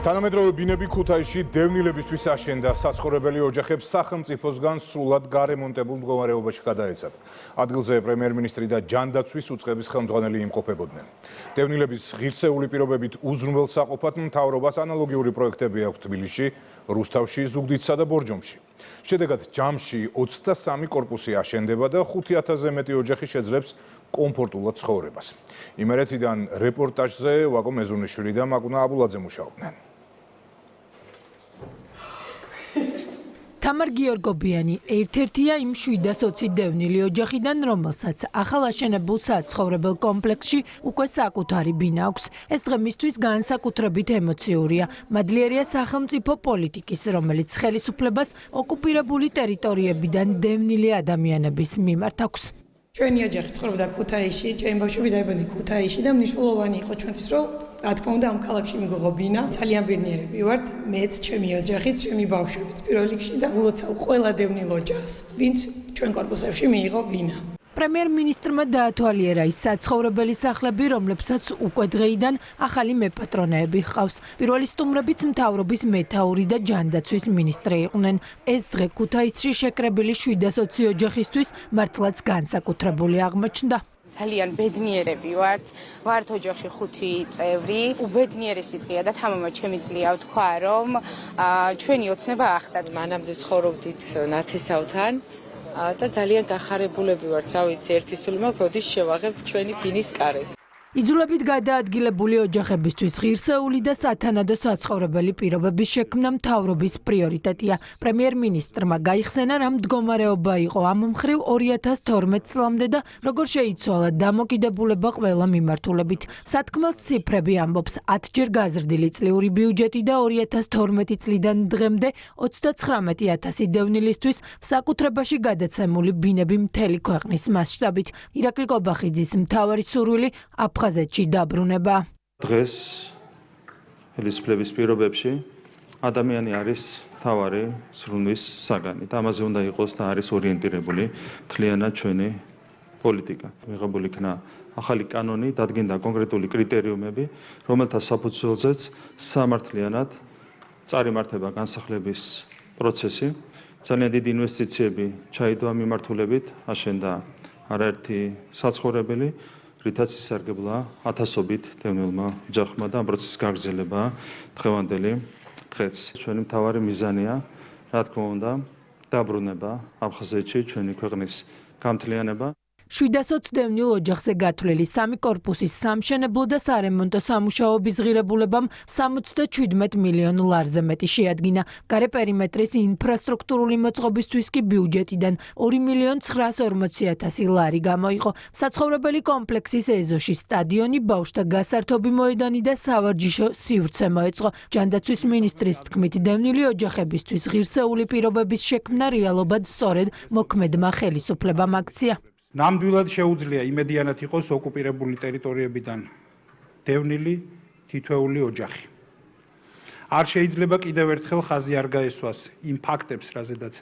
თანამედროვე ბინები ქუთაისში დევნილებისთვის აშენდა, საცხოვრებელი ოჯახებს სახელმწიფოსგან სრულად გარემონტებულ მდგომარეობაში გადაეცათ. ადგილზე პრემიერ-მინისტრი და ჯანდაცვის უწყების ხელმძღვანელი იმყოფებოდნენ. დევნილების ღირსეული პირობებით უზრუნველსაყოფად მთავრობას ანალოგიური პროექტები აქვს თბილისში, რუსთავში, ზუგდიდსა და ბორჯომში. შედეგად ჯამში 23 კორპუსი აშენდება და 5000-ზე მეტი ოჯახი შეძლებს კომფორტულად ცხოვრებას. იმერეთიდან რეპორტაჟზე ვაკო მეზუნიშვილი და მაგუნა აბულაძე მუშაობდნენ. თამარ გიორგობიანი ერთ-ერთია იმ 720 დევნილი ოჯახიდან, რომელსაც ახალ აშენებულ საცხოვრებელ კომპლექსში უკვე საკუთარი ბინა აქვს. ეს დღე მისთვის განსაკუთრებით ემოციურია. მადლიერია სახელმწიფო პოლიტიკის, რომელიც ხელისუფლებას ოკუპირებული ტერიტორიებიდან დევნილი ადამიანების მიმართ აქვს. ჩვენი ოჯახი ცხოვრობდა ქუთაისში, ჩემი ბავშვები დაიბადნენ ქუთაისში და მნიშვნელოვანი იყო ჩვენთვის, რომ რა თქმა უნდა ამ ქალაქში მიგოღო ბინა. ძალიან ბედნიერები ვართ, მეც, ჩემი ოჯახით, ჩემი ბავშვებიც პირველ რიგში და ულოცავ ყველა დევნილ ოჯახს, ვინც ჩვენ კორპუსებში მიიღო ბინა. პრემიერ-მინისტრმა დაათვალიერა ის საცხოვრებელი სახლები, რომლებსაც უკვე დღეიდან ახალი მეპატრონეები ჰყავს. პირველი სტუმრებიც მთავრობის მეთაური და ჯანდაცვის მინისტრი იყვნენ. ეს დღე ქუთაისში შეკრებილი 720 ოჯახისთვის მართლაც განსაკუთრებული აღმოჩნდა. ძალიან ბედნიერები ვართ ოჯახში 5 წევრი. უბედნიერესი დღეა და თამამად შემიძლია ვთქვა, რომ ჩვენი ოცნება ახდათ. მანამდე ცხოვრობდით ნათესავთან და ძალიან გახარებულები ვართ, რა ვიცი, ერთი სული მაქვს, როდის შევაღებთ ჩვენი ბინის კარებს. იძულებით გადაადგილებული ოჯახებისთვის ღირსეული და სათანადო საცხოვრებელი პირობების შექმნა მთავრობის პრიორიტეტია. პრემიერ-მინისტრმა გაიხსენა, რა მდგომარეობა იყო ამ მხრივ 2012 წლამდე და როგორ შეიცვალა დამოკიდებულება ყველა მიმართულებით. სათქმელს ციფრები ამბობს, 10-ჯერ გაზრდილი წლიური ბიუჯეტი და 2012 წლიდან დღემდე 39000 დევნილისთვის საკუთრებაში გადაცემული ბინები მთელი ქვეყნის მასშტაბით. ირაკლი კობახიძის მთავარი სურვილი აფხაზეთში დაბრუნება. დღეს ხელისუფლების პირობებში ადამიანი არის მთავარი სრულის საგანი და ამაზე უნდა იყოს და არის ორიენტირებული მთლიანად ჩვენი პოლიტიკა. მიღებული იქნა ახალი კანონი, დადგინდა კონკრეტული კრიტერიუმები, რომელთა საფუძველზეც სამართლიანად წარიმართება განსახლების პროცესი. ძალიან დიდი ინვესტიციები ჩაიდო ამ მიმართულებით, აშენდა არაერთი საცხოვრებელი, რითაც ისარგებლა ათასობით დევნილმა ოჯახმა და ამ პროცესის გაგრძელება დღევანდელი დღეც. ჩვენი მთავარი მიზანია, რა თქმა უნდა, დაბრუნება აფხაზეთში, ჩვენი ქვეყნის გამთლიანება. 720 დევნილ ოჯახზე გათვლილი 3 კორპუსის სამშენებლო და სარემონტო სამუშაოების ღირებულებამ 77 მილიონ ლარზე მეტი შეადგინა. გარე პერიმეტრის ინფრასტრუქტურული მოწყობისთვის კი ბიუჯეტიდან 2.940.000 ლარი გამოიყო. საცხოვრებელი კომპლექსის ეზოში სტადიონი, ბავშვთა გასართობი მოედანი და სავარჯიშო სივრცე მოეწყო. ჯანდაცვის მინისტრის თქმით, დევნილი ოჯახებისთვის ღირსეული პირობების შექმნა რეალობად სწორედ მოქმედმა ხელისუფლებამ აქცია. ნამდვილად შეუძლია იმედიანად იყოს ოკუპირებული ტერიტორიებიდან დევნილი თითოეული ოჯახი. არ შეიძლება კიდევ ერთხელ ხაზი არ გაესვას იმ ფაქტებს, რაზედაც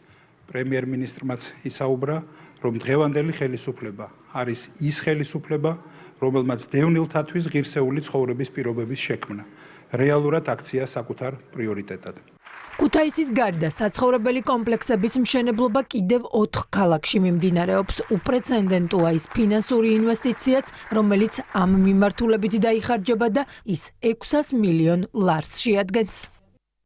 პრემიერ-მინისტრმაც ისაუბრა, რომ დღევანდელი ხელისუფლება არის ის ხელისუფლება, რომელმაც დევნილთათვის ღირსეული ცხოვრების პირობების შექმნა რეალურად აქცია საკუთარ პრიორიტეტად. ქუთაისის გარდა საცხოვრებელი კომპლექსების მშენებლობა კიდევ 4 ქალაქში მიმდინარეობს. უპრეცედენტოა ის ფინანსური ინვესტიციაც, რომელიც ამ მიმართულებით დაიხარჯება და ის 600 მილიონ ლარს შეადგენს.